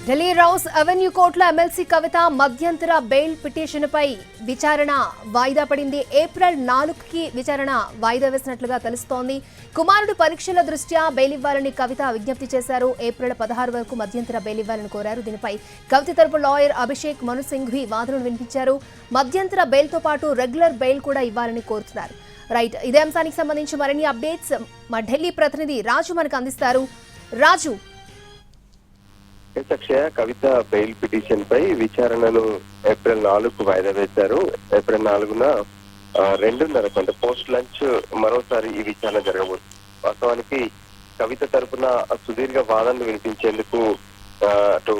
Delhi rows avenue కోర్టులో MLC కవిత మధ్యంతర bail పిటిషన్పై విచారణ వాయిదా పడింది. ఏప్రిల్ 4కి విచారణ వాయిదా వేసినట్లుగా తెలుస్తోంది. కుమారుడు పరీక్షల దృష్ట్యా బెయిల్ ఇవ్వాలని కవిత విజ్ఞప్తి చేశారు. ఏప్రిల్ 16 వరకు మధ్యంతర బెయిల్ ఇవ్వాలని కోరారు. దీనిపై కవిత తరపు లాయర్ అభిషేక్ మను సింఘ్వి వాదనలు వినిపించారు. మధ్యంతర బెయిల్తో పాటు రెగ్యులర్ బెయిల్ కూడా ఇవ్వాలని కోరుతున్నారు. రైట్, ఇదే అంశానికి సంబంధించి మరిన్ని అప్డేట్స్ మా ఢిల్లీ ప్రతినిధి రాజు మనకు అందిస్తారు. రాజు, అక్షయ, కవిత బెయిల్ పిటిషన్ పై విచారణను ఏప్రిల్ 4కు వాయిదా వేశారు. ఏప్రిల్ 4న 2:30 అంటే పోస్ట్ లంచ్ మరోసారి ఈ విచారణ జరగబోతుంది. వాస్తవానికి కవిత తరపున సుదీర్ఘ వాదనలు వినిపించేందుకు అటు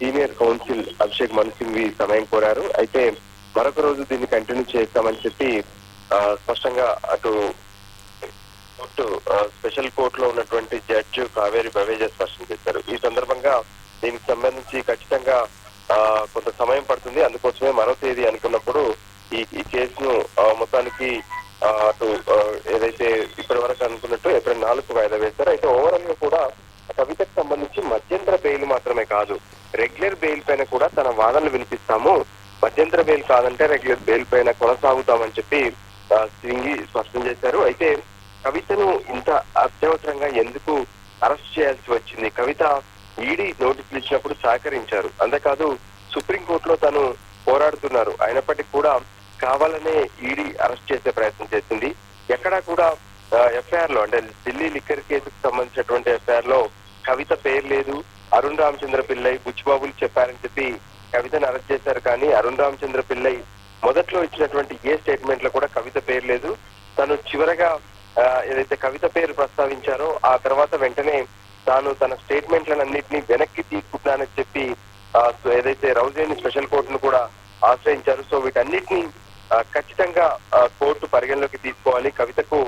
సీనియర్ కౌన్సిల్ అభిషేక్ మను సింఘ్వి సమయం కోరారు. అయితే మరొక రోజు దీన్ని కంటిన్యూ చేస్తామని చెప్పి స్పష్టంగా అటు కోర్టు స్పెషల్ కోర్టులో ఉన్నటువంటి జడ్జి కావేరి బవేజా స్పష్టం చేశారు. ఈ సందర్భంగా దీనికి సంబంధించి ఖచ్చితంగా కొంత సమయం పడుతుంది. అందుకోసమే మరో తేదీ అనుకున్నప్పుడు ఈ కేసును మొత్తానికి అటు ఏదైతే ఇప్పటి వరకు అనుకున్నట్టు ఏప్రిల్ 4కు వాయిదా వేశారు. అయితే ఓవరాల్ గా కూడా కవితకు సంబంధించి మధ్యంతర బెయిల్ మాత్రమే కాదు, రెగ్యులర్ బెయిల్ పైన కూడా తన వాదనలు వినిపిస్తాము, మధ్యంతర బెయిల్ కాదంటే రెగ్యులర్ బెయిల్ పైన కొనసాగుతామని చెప్పి సింఘ్వి స్పష్టం చేశారు. అయితే కవితను ఇంత అత్యవసరంగా ఎందుకు అరెస్ట్ చేయాల్సి వచ్చింది? కవిత ఈడీ నోటీసులు ఇచ్చినప్పుడు సహకరించారు, అంతేకాదు సుప్రీంకోర్టులో తను పోరాడుతున్నారు. అయినప్పటికీ కూడా కావాలనే ఈడీ అరెస్ట్ చేసే ప్రయత్నం చేసింది. ఎక్కడా కూడా ఎఫ్ఐఆర్ లో అంటే ఢిల్లీ లిక్కర్ కేసుకు సంబంధించినటువంటి ఎఫ్ఐఆర్ లో కవిత పేరు లేదు. అరుణ్ రామచంద్ర పిల్లై బుచ్చిబాబులు చెప్పారని చెప్పి కవితను అరెస్ట్ చేశారు. కానీ అరుణ్ రామచంద్ర పిల్లై మొదట్లో ఇచ్చినటువంటి ఏ స్టేట్మెంట్ లో కూడా కవిత పేరు లేదు. తను చివరగా ఏదైతే కవిత పేరు ప్రస్తావించారో ఆ తర్వాత వెంటనే తాను తన స్టేట్మెంట్లన్నింటినీ వెనక్కి తీసుకుంటానని చెప్పి ఏదైతే రౌజేని స్పెషల్ కోర్టును కూడా ఆశ్రయించారు. సో వీటన్నిటిని ఖచ్చితంగా కోర్టు పరిగణలోకి తీసుకోవాలి, కవితకు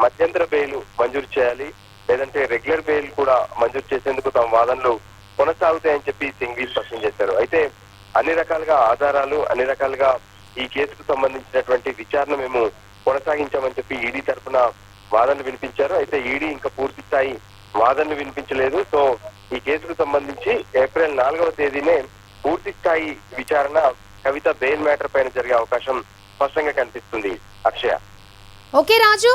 మధ్యంతర బెయిల్ మంజూరు చేయాలి, లేదంటే రెగ్యులర్ బెయిల్ కూడా మంజూరు చేసేందుకు తమ వాదనలు కొనసాగుతాయని చెప్పి సింఘ్వి స్పష్టం చేశారు. అయితే అన్ని రకాలుగా ఆధారాలు, అన్ని రకాలుగా ఈ కేసుకు సంబంధించినటువంటి విచారణ మేము కొనసాగించామని చెప్పి ఈడీ తరఫున వాదనలు వినిపించారు. అయితే ఈడీ ఇంకా పూర్తి స్థాయి వాదనలు వినిపించలేదు. సో ఈ కేసుకు సంబంధించి ఏప్రిల్ 4వ తేదీనే పూర్తి స్థాయి విచారణ కవిత బెయిల్ మ్యాటర్ పైన జరిగే అవకాశం స్పష్టంగా కనిపిస్తుంది. అక్షయ. ఓకే రాజు.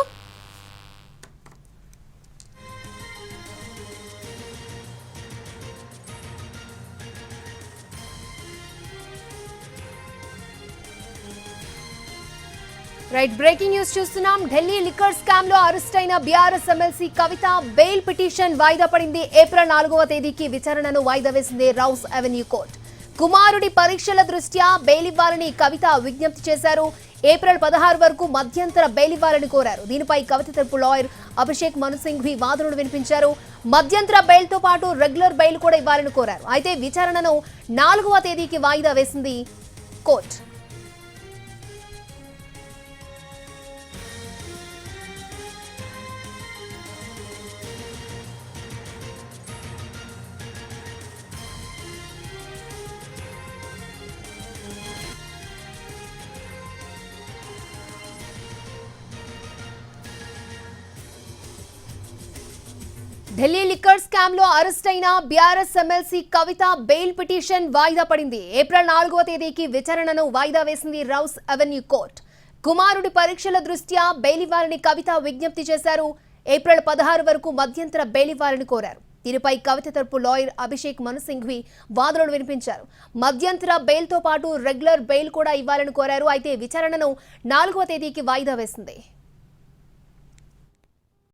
రైట్, బ్రేకింగ్ న్యూస్ చూస్తున్నాం. ఢిల్లీ లిక్కర్ స్కామ్ లో అరెస్ట్ అయిన బీఆర్ఎస్ ఎమ్మెల్సీ కవిత బెయిల్ పిటిషన్ వాయిదా పడింది. ఏప్రిల్ 4వ తేదీకి విచారణను వాయిదా వేసింది రౌస్ అవెన్యూ కోర్టు. కుమారుడి పరీక్షల దృష్ట్యా బెయిల్ ఇవ్వాలని కవిత విజ్ఞప్తి చేశారు. ఏప్రిల్ 16 వరకు మధ్యంతర బెయిల్ ఇవ్వాలని కోరారు. దీనిపై కవిత తరపు లాయర్ అభిషేక్ మను సింఘ్వి వాదనలు వినిపించారు. మధ్యంతర బెయిల్ తో పాటు రెగ్యులర్ బెయిల్ కూడా ఇవ్వాలని కోరారు. అయితే విచారణను 4వ తేదీకి వాయిదా వేసింది కోర్టు. ఢిల్లీ లిక్కర్ స్కామ్ లో అరెస్ట్ అయిన బీఆర్ఎస్ ఎమ్మెల్సీ కవిత బెయిల్ పిటిషన్ వాయిదా పడింది. ఏప్రిల్ 4వ తేదీకి విచారణను వాయిదా వేసింది రౌస్ అవెన్యూ కోర్టు. కుమారుడి పరీక్షల దృష్ట్యా బెయిల్ ఇవ్వాలని కవిత విజ్ఞప్తి చేశారు. ఏప్రిల్ 16 వరకు మధ్యంతర బెయిల్ ఇవ్వాలని కోరారు. దీనిపై కవిత తరపు లాయర్ అభిషేక్ మను సింఘ్వి వాదనలు వినిపించారు. మధ్యంతర బెయిల్ తో పాటు రెగ్యులర్ బెయిల్ కూడా ఇవ్వాలని కోరారు. అయితే విచారణను 4వ తేదీకి వాయిదా వేసింది.